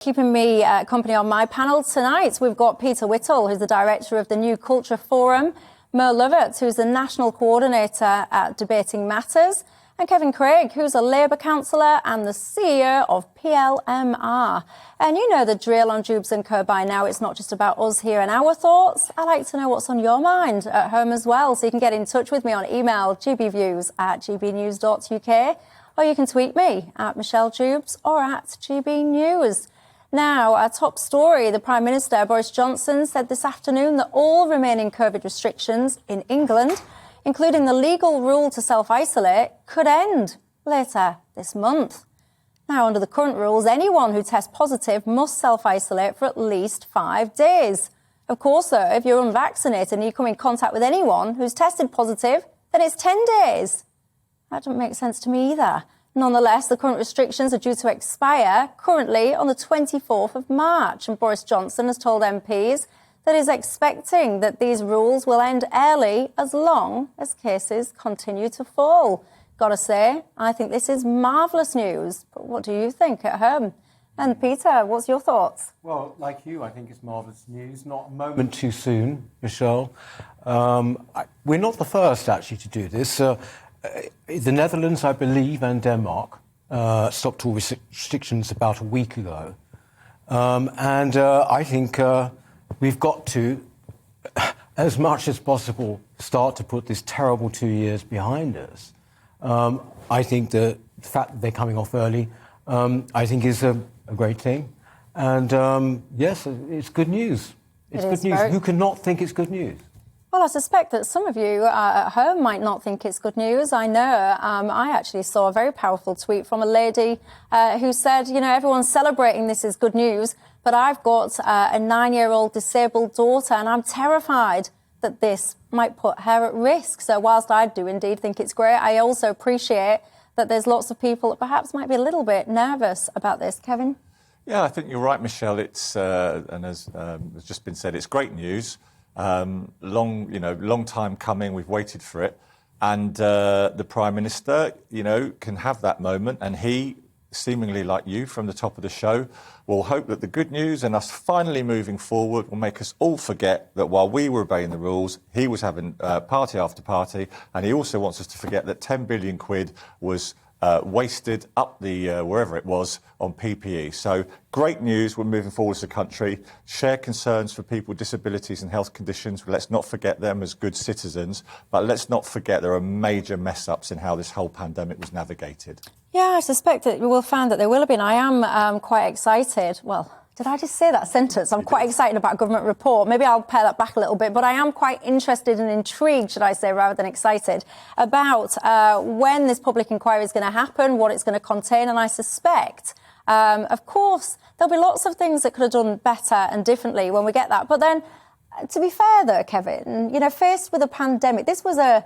Keeping me company on my panel tonight, we've got Peter Whittle, who's the director of the New Culture Forum, Mo Lovett, who's the national coordinator at Debating Matters, and Kevin Craig, who's a Labour councillor and the CEO of PLMR. And you know the drill on Dewbs Co by now. It's not just about us here and our thoughts. I like to know what's on your mind at home as well. So you can get in touch with me on email, gbviews@gbnews.uk, or you can tweet me at Michelle Dewbs or at GBNews. Now, our top story, the Prime Minister, Boris Johnson, said this afternoon that all remaining COVID restrictions in England, including the legal rule to self-isolate, could end later this month. Now, under the current rules, anyone who tests positive must self-isolate for at least 5 days. Of course, though, if you're unvaccinated and you come in contact with anyone who's tested positive, then it's 10 days. That doesn't make sense to me either. Nonetheless, the current restrictions are due to expire currently on the 24th of March. And Boris Johnson has told MPs that he's expecting that these rules will end early as long as cases continue to fall. Gotta say, I think this is marvellous news. But what do you think at home? And Peter, what's your thoughts? Well, like you, I think it's marvellous news. Not a moment too soon, Michelle. We're not the first, actually, to do this. The Netherlands, I believe, and Denmark stopped all restrictions about a week ago. And I think we've got to, as much as possible, start to put this terrible 2 years behind us. I think the fact that they're coming off early, I think is a great thing. And yes, it's good news. It's good news. Who can not think it's good news? Well, I suspect that some of you at home might not think it's good news. I know I actually saw a very powerful tweet from a lady who said, you know, everyone's celebrating this is good news, but I've got a 9-year-old disabled daughter and I'm terrified that this might put her at risk. So whilst I do indeed think it's great, I also appreciate that there's lots of people that perhaps might be a little bit nervous about this. Kevin? Yeah, I think you're right, Michelle. It's, and as has just been said, it's great news. Long time coming. We've waited for it, and the Prime Minister, can have that moment, and he, seemingly like you from the top of the show, will hope that the good news and us finally moving forward will make us all forget that while we were obeying the rules, he was having party after party, and he also wants us to forget that 10 billion quid was wasted up the wherever it was on PPE. So great news. We're moving forward as a country. Share concerns for people with disabilities and health conditions. Let's not forget them as good citizens, but let's not forget there are major mess-ups in how this whole pandemic was navigated. Yeah, I suspect that we will find that there will have been. I am quite excited. Well, did I just say that sentence? I'm quite excited about a government report. Maybe I'll pare that back a little bit, but I am quite interested and intrigued, should I say, rather than excited, about when this public inquiry is going to happen, what it's going to contain, and I suspect, of course, there'll be lots of things that could have done better and differently when we get that. But then, to be fair, though, Kevin, faced with a pandemic, this was a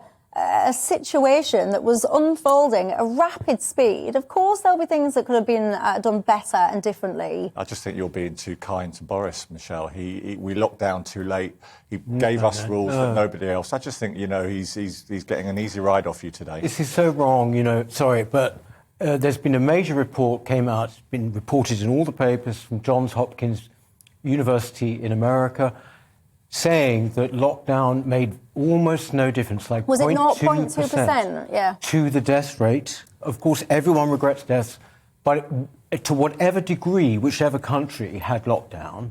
situation that was unfolding at a rapid speed. Of course, there'll be things that could have been done better and differently. I just think you're being too kind to Boris, Michelle. We locked down too late. He gave us rules that nobody else. I just think, he's getting an easy ride off you today. This is so wrong, sorry, but there's been a major report came out, it's been reported in all the papers from Johns Hopkins University in America, saying that lockdown made almost no difference, like was it 0.2%? Yeah. To the death rate. Of course, everyone regrets deaths, but to whatever degree, whichever country had lockdown,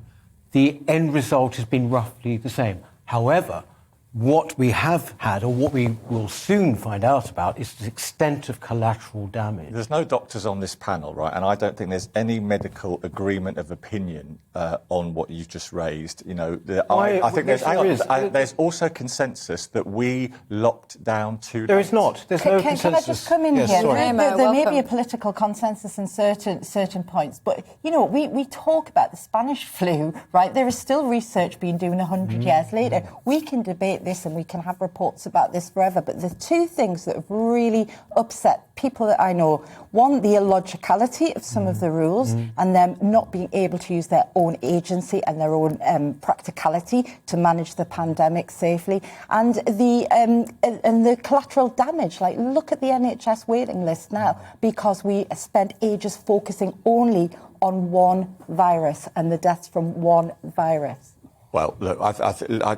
the end result has been roughly the same. However, what we have had, or what we will soon find out about, is the extent of collateral damage. There's no doctors on this panel, right? And I don't think there's any medical agreement of opinion on what you've just raised. I think there's also consensus that we locked down too late. There is not. There's no consensus. Can I just come in here? There may be a political consensus in certain points, but, we talk about the Spanish flu, right? There is still research being done 100 years later. We can debate this and we can have reports about this forever, but the two things that have really upset people that I know, one, the illogicality of some of the rules and them not being able to use their own agency and their own practicality to manage the pandemic safely, and the collateral damage. Like, look at the NHS waiting list now, because we spent ages focusing only on one virus and the deaths from one virus? Well, look,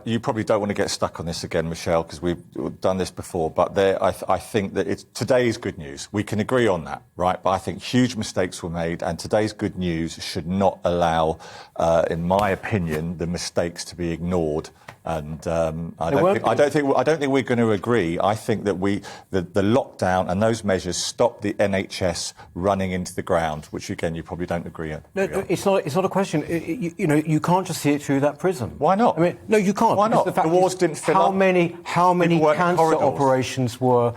you probably don't want to get stuck on this again, Michelle, because we've done this before. But I think that today's good news. We can agree on that, right? But I think huge mistakes were made, and today's good news should not allow, in my opinion, the mistakes to be ignored. And I don't think we're going to agree. I think that the lockdown and those measures stopped the NHS running into the ground, which again you probably don't agree on. No, it's not a question. You can't just see it through that prism. Why not? I mean, no, you can't. Why not? The fact The wards is, didn't fill how up. many cancer operations were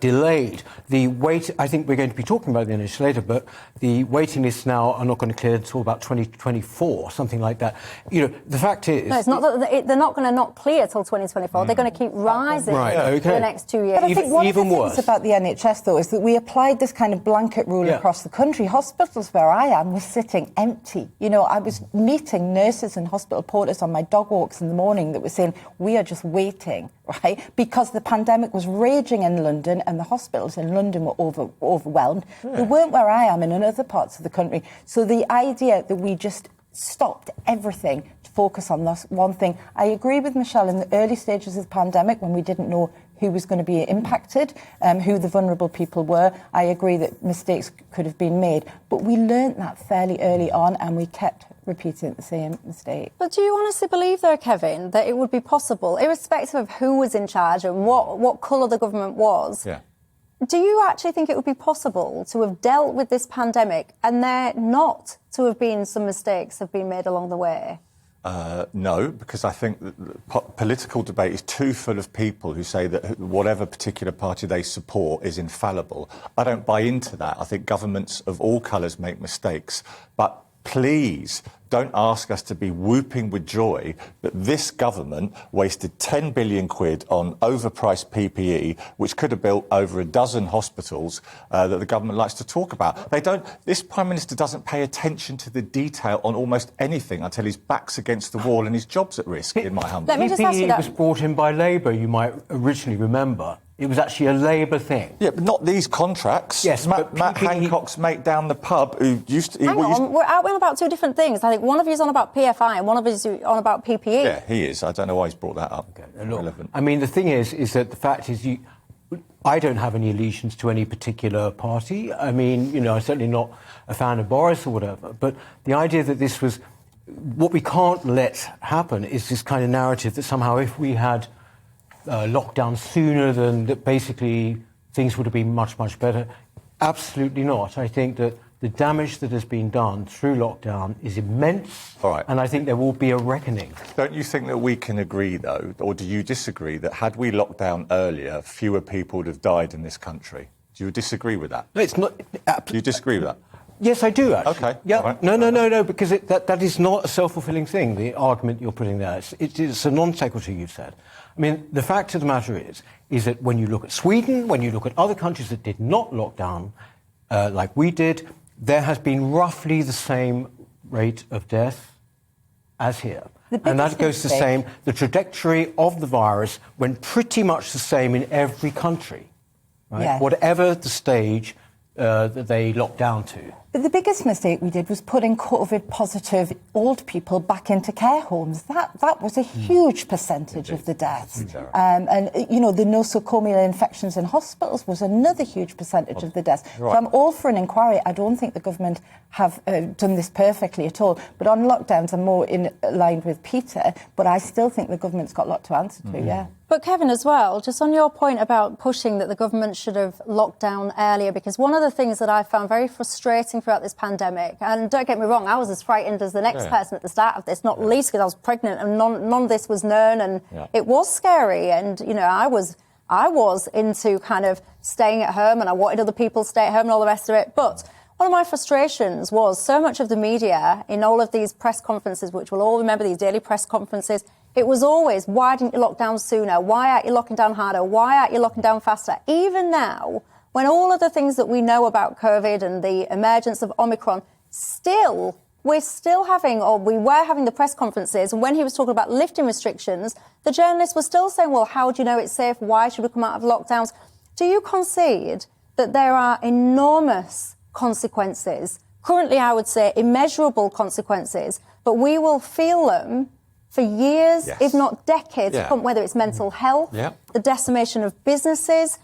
delayed? The wait. I think we're going to be talking about the NHS later, but the waiting lists now are not going to clear until about 2024, something like that. The fact is, no, it's not that they're not going to not clear till 2024. They're going to keep rising for the next 2 years. But I think one of the worse. things about the NHS, though, is that we applied this kind of blanket rule across the country. Hospitals where I am were sitting empty. I was meeting nurses and hospital porters on my dog walks in the morning that were saying, we are just waiting, right? Because the pandemic was raging in London and the hospitals in London were overwhelmed. They weren't where I am in other parts of the country. So the idea that we just stopped everything to focus on this one thing. I agree with Michelle in the early stages of the pandemic when we didn't know who was going to be impacted, who the vulnerable people were. I agree that mistakes could have been made. But we learnt that fairly early on and we kept repeating the same mistake. But do you honestly believe, though, Kevin, that it would be possible, irrespective of who was in charge and what colour the government was, do you actually think it would be possible to have dealt with this pandemic and there not to have been some mistakes have been made along the way? No, because I think that political debate is too full of people who say that whatever particular party they support is infallible. I don't buy into that. I think governments of all colours make mistakes. But please don't ask us to be whooping with joy that this government wasted 10 billion quid on overpriced PPE, which could have built over a dozen hospitals that the government likes to talk about. This Prime Minister doesn't pay attention to the detail on almost anything until his back's against the wall and his job's at risk, in my humble opinion. PPE was brought in by Labour, you might originally remember. It was actually a Labour thing. Yeah, but not these contracts. Yes, Matt Hancock's mate down the pub who used to... We're out about two different things. I think one of you is on about PFI and one of you is on about PPE. Yeah, he is. I don't know why he's brought that up. Okay, relevant. I mean, the thing is that the fact is I don't have any allegiance to any particular party. I mean, I'm certainly not a fan of Boris or whatever. But the idea that this was... What we can't let happen is this kind of narrative that somehow if we had... lockdown sooner than that, basically things would have been much, much better. Absolutely not. I think that the damage that has been done through lockdown is immense. All right. And I think there will be a reckoning. Don't you think that we can agree, though, or do you disagree, that had we locked down earlier, fewer people would have died in this country? Do you disagree with that? No, it's not... Do you disagree with that? Yes, I do, actually. OK. Yeah. Right. No, because that is not a self-fulfilling thing, the argument you're putting there. It's a non-sequitur, you've said. I mean, the fact of the matter is that when you look at Sweden, when you look at other countries that did not lock down like we did, there has been roughly the same rate of death as here. And that goes the same. The trajectory of the virus went pretty much the same in every country, right? Yeah. Whatever the stage that they locked down to. But the biggest mistake we did was putting COVID-positive old people back into care homes. That was a huge percentage of the deaths. And, the nosocomial infections in hospitals was another huge percentage of the deaths. Right. So I'm all for an inquiry. I don't think the government have done this perfectly at all. But on lockdowns, I'm more in line with Peter. But I still think the government's got a lot to answer to, yeah. But Kevin, as well, just on your point about pushing that the government should have locked down earlier, because one of the things that I found very frustrating throughout this pandemic, and don't get me wrong, I was as frightened as the next person at the start of this, not least because I was pregnant and none of this was known, and it was scary. And, I was into kind of staying at home and I wanted other people to stay at home and all the rest of it. But one of my frustrations was so much of the media in all of these press conferences, which we'll all remember, these daily press conferences, it was always, why didn't you lock down sooner? Why aren't you locking down harder? Why aren't you locking down faster? Even now, when all of the things that we know about COVID and the emergence of Omicron, we were having the press conferences, and when he was talking about lifting restrictions, the journalists were still saying, well, how do you know it's safe? Why should we come out of lockdowns? Do you concede that there are enormous consequences, currently, I would say, immeasurable consequences, but we will feel them for years, if not decades, to come, whether it's mental health, the decimation of businesses,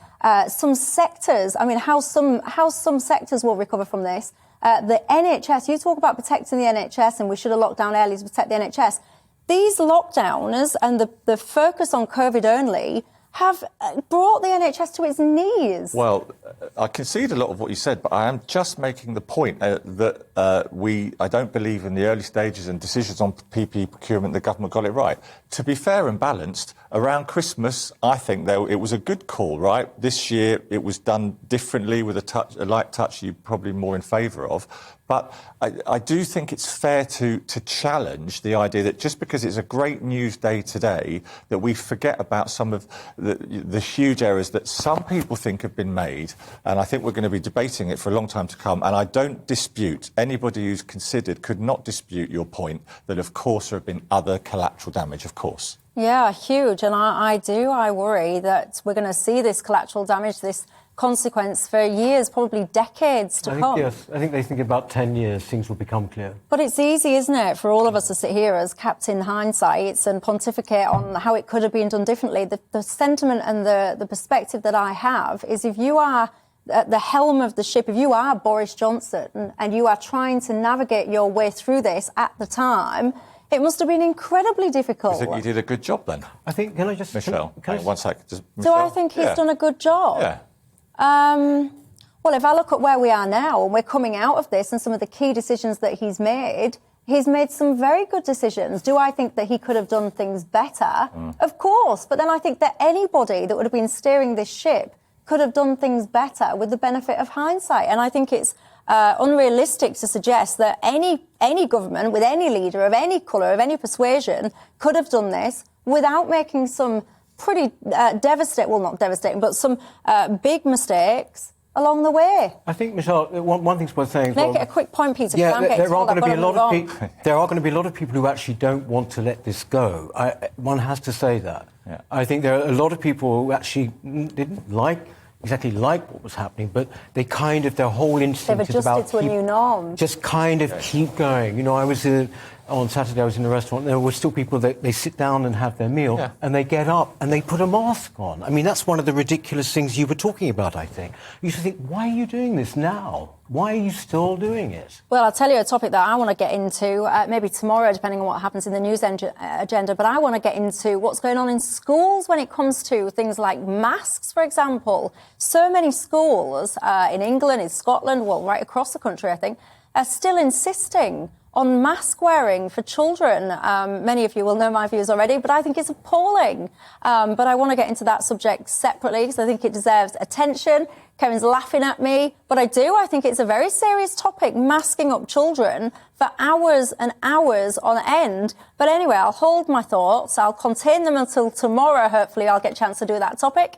some sectors. I mean, how some sectors will recover from this. The NHS, you talk about protecting the NHS and we should have locked down early to protect the NHS. These lockdowns and the focus on COVID only have brought the NHS to its knees. Well, I concede a lot of what you said, but I am just making the point that I don't believe in the early stages and decisions on PPE procurement, the government got it right. To be fair and balanced, around Christmas, I think it was a good call, right? This year, it was done differently with a light touch you're probably more in favour of. But I do think it's fair to challenge the idea that just because it's a great news day today, that we forget about some of the huge errors that some people think have been made. And I think we're going to be debating it for a long time to come. And I don't dispute, anybody who's considered could not dispute your point that, of course, there have been other collateral damage, of course. Yeah, huge. And I worry that we're going to see this collateral damage, this consequence for years, probably decades to come. Yes, I think they think about 10 years things will become clear. But it's easy, isn't it, for all of us to sit here as Captain Hindsight and pontificate on how it could have been done differently. The sentiment and the perspective that I have is if you are at the helm of the ship, if you are Boris Johnson and you are trying to navigate your way through this at the time, it must have been incredibly difficult. I think you did a good job then. I think, can I just... Michelle, one sec. Do I think he's done a good job? Yeah. Well, if I look at where we are now and we're coming out of this and some of the key decisions that he's made some very good decisions. Do I think that he could have done things better? Of course. But then I think that anybody that would have been steering this ship could have done things better with the benefit of hindsight. And I think it's unrealistic to suggest that any government with any leader of any colour, of any persuasion, could have done this without making some pretty not devastating, but some big mistakes along the way. I think, Michelle, one thing's worth saying. Make it a quick point, Peter. Yeah, there are going to be a lot of people. There are going to be a lot of people who actually don't want to let this go. One has to say that. Yeah. I think there are a lot of people who actually didn't exactly like what was happening, but they kind of, their whole instinct is about to a new norm. Just kind of keep going. You know, on Saturday I was in a restaurant, there were still people that they sit down and have their meal, and they get up and they put a mask on. I mean, that's one of the ridiculous things you were talking about, I think. You used to think, why are you doing this now? Why are you still doing it? Well, I'll tell you a topic that I want to get into, maybe tomorrow, depending on what happens in the news agenda, but I want to get into what's going on in schools when it comes to things like masks, for example. So many schools in England, in Scotland, well, right across the country, I think, are still insisting on mask wearing for children. Many of you will know my views already, but I think it's appalling. But I want to get into that subject separately because I think it deserves attention. Kevin's laughing at me, but I think it's a very serious topic, masking up children for hours and hours on end. But anyway, I'll hold my thoughts. I'll contain them until tomorrow. Hopefully I'll get a chance to do that topic.